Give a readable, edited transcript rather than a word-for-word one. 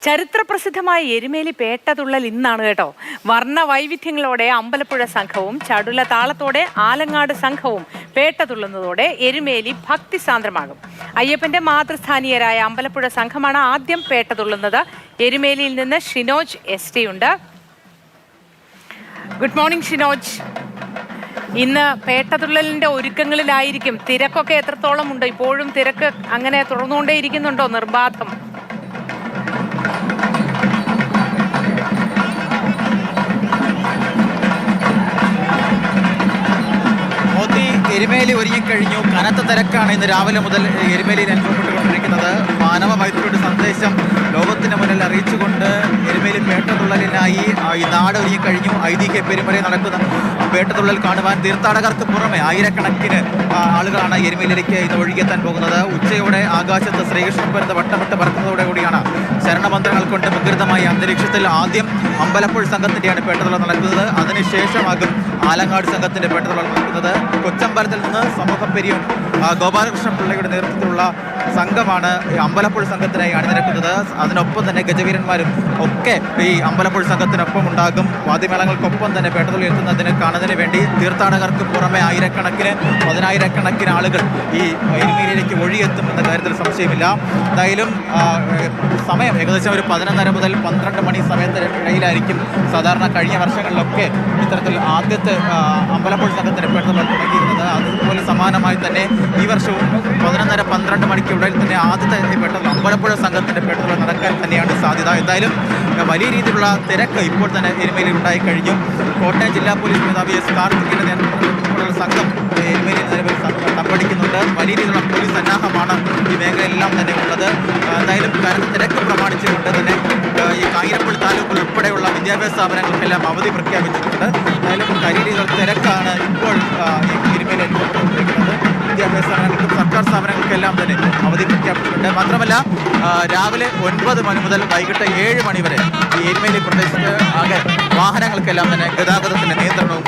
ചരിത്രപ്രസിദ്ധമായ എരുമേലി പേട്ടതുള്ളൽ ഇന്നാണ് കേട്ടോ. വർണ്ണ വൈവിധ്യങ്ങളോടെ അമ്പലപ്പുഴ സംഘവും ചടുല താളത്തോടെ ആലങ്ങാട് സംഘവും പേട്ടതുള്ളുന്നതോടെ എരുമേലി ഭക്തിസാന്ദ്രമാകും. അയ്യപ്പന്റെ മാതൃസ്ഥാനീയരായ അമ്പലപ്പുഴ സംഘമാണ് ആദ്യം പേട്ടതുള്ളുന്നത്. എരുമേലിയിൽ നിന്ന് ഷിനോജ് ST ഉണ്ട്. Good morning Shinoj. ഇന്ന് പേട്ടതുള്ളലിന്റെ ഒരുക്കങ്ങളിലായിരിക്കും. തിരക്കൊക്കെ എത്രത്തോളം ഉണ്ട്? ഇപ്പോഴും തിരക്ക് അങ്ങനെ തുറന്നുകൊണ്ടേയിരിക്കുന്നുണ്ടോ നിർബാധം? എരുമേലി ഒരുങ്ങിക്കഴിഞ്ഞു. കനത്ത തിരക്കാണ് ഇന്ന് രാവിലെ മുതൽ എരുമേലിയിൽ അനുഭവപ്പെട്ടുകൊണ്ടിരിക്കുന്നത്. മാനവ മൈത്രിയുടെ സന്ദേശം ലോകത്തിന് മുന്നിൽ അറിയിച്ചുകൊണ്ട് എരുമേലി പേട്ടതുള്ളലിനായി ഈ നാട് ഒരുങ്ങിക്കഴിഞ്ഞു. ഐതിഹ്യ പെരുമറയിൽ നടക്കുന്ന പേട്ടതുള്ളൽ കാണുവാൻ തീർത്ഥാടകർക്ക് പുറമെ ആയിരക്കണക്കിന് ആളുകളാണ് എരുമേലിയിലേക്ക് ഇന്ന് ഒഴുകിയെത്താൻ പോകുന്നത്. ഉച്ചയോടെ ആകാശത്ത് ശ്രീകൃഷ്ണപുരത്ത് വട്ടമിട്ട് പറക്കുന്നതോടെ കൂടിയാണ് ശരണമന്ത്രങ്ങൾ കൊണ്ട് മുഖരിതമായ അന്തരീക്ഷത്തിൽ ആദ്യം അമ്പലപ്പുഴ സംഘത്തിൻ്റെയാണ് പേട്ടതുള്ളൽ നടക്കുന്നത്. അതിനുശേഷമാകും ആലങ്ങാട് സംഘത്തിൻ്റെ പേട്ടതുള്ളൽ നടക്കുന്നത്. കൊച്ചമ്പലത്തിൽ നിന്ന് സമൂഹപ്പെരിയോൻ ഗോപാലകൃഷ്ണ പിള്ളയുടെ നേതൃത്വത്തിലുള്ള സംഘമാണ് അമ്പലപ്പുഴ സംഘത്തിനായി അണിനിരക്കുന്നത്. അതിനൊപ്പം തന്നെ ഗജവീരന്മാരും ഒക്കെ ഈ അമ്പലപ്പുഴ സംഘത്തിനൊപ്പം ഉണ്ടാകും. വാദ്യമേളങ്ങൾക്കൊപ്പം തന്നെ പേട്ടതുള്ളൽ എത്തുന്നതിന് കാണുന്നതിന് വേണ്ടി തീർത്ഥാടകർക്ക് പുറമെ ആയിരക്കണക്കിന് പതിനായിരക്കണക്കിന് ആളുകൾ ഈ എരുമേലിയിലേക്ക് ഒഴിയെത്തും എന്ന കാര്യത്തിൽ സംശയമില്ല. എന്തായാലും സമയം ഏകദേശം ഒരു 11:30 മുതൽ 12 മണി സമയത്തിനിടയിലായിരിക്കും. സാധാരണ കഴിഞ്ഞ വർഷങ്ങളിലൊക്കെ ഇത്തരത്തിൽ ആദ്യത്തെ അമ്പലപ്പുഴ സംഘത്തിൻ്റെ പേട്ടതുള്ളൽ തുടങ്ങിയിരുന്നത്. അതുപോലെ സമാനമായി തന്നെ ഈ വർഷവും 11:30-12 മണിക്കുള്ളിൽ തന്നെ ആദ്യത്തെ പേട്ടതുള്ളൽ അമ്പലപ്പുഴ സംഘത്തിൻ്റെ പേട്ടതുള്ളൽ നടക്കാൻ തന്നെയാണ് സാധ്യത. എന്തായാലും വലിയ രീതിയിലുള്ള തിരക്ക് ഇപ്പോൾ തന്നെ എരുമേലിയിൽ ഉണ്ടായി കഴിഞ്ഞു. കോട്ടയം ജില്ലാ പോലീസ് മേധാവി S. കാർത്തികിന്റെ നേതൃത്വത്തിലുള്ള സംഘം എരുമേലിയിൽ നിലവിൽ തമ്പടിക്കുന്നുണ്ട്. വലിയ രീതിയിലുള്ള പോലീസ് സന്നാഹമാണ് ഈ മേഖലയിലെല്ലാം തന്നെ ഉള്ളത്. എന്തായാലും കനത്ത തിരക്ക് പ്രമാണിച്ചുകൊണ്ട് തന്നെ ഈ കാഞ്ഞിരപ്പള്ളി താലൂക്കിൽ ഉൾപ്പെടെയുള്ള വിദ്യാഭ്യാസ സ്ഥാപനങ്ങൾക്കെല്ലാം അവധി പ്രഖ്യാപിച്ചിട്ടുണ്ട്. എന്തായാലും വലിയ രീതിയിലുള്ള തിരക്കാണ് ഇപ്പോൾ എരുമേലിയിൽ അനുഭവപ്പെട്ടുകൊണ്ടിരിക്കുന്നത്. വിദ്യാഭ്യാസ സ്ഥാപനങ്ങൾക്കും സർക്കാർ സ്ഥാപനങ്ങൾക്കെല്ലാം തന്നെ അവധി പ്രഖ്യാപിച്ചിട്ടുണ്ട്. മാത്രമല്ല രാവിലെ 9 മണി മുതൽ വൈകിട്ട് 7 മണി വരെ ഈ എരുമേലി പ്രദേശത്ത് ആകെ വാഹനങ്ങൾക്കെല്ലാം തന്നെ ഗതാഗതത്തിന് നിയന്ത്രണവും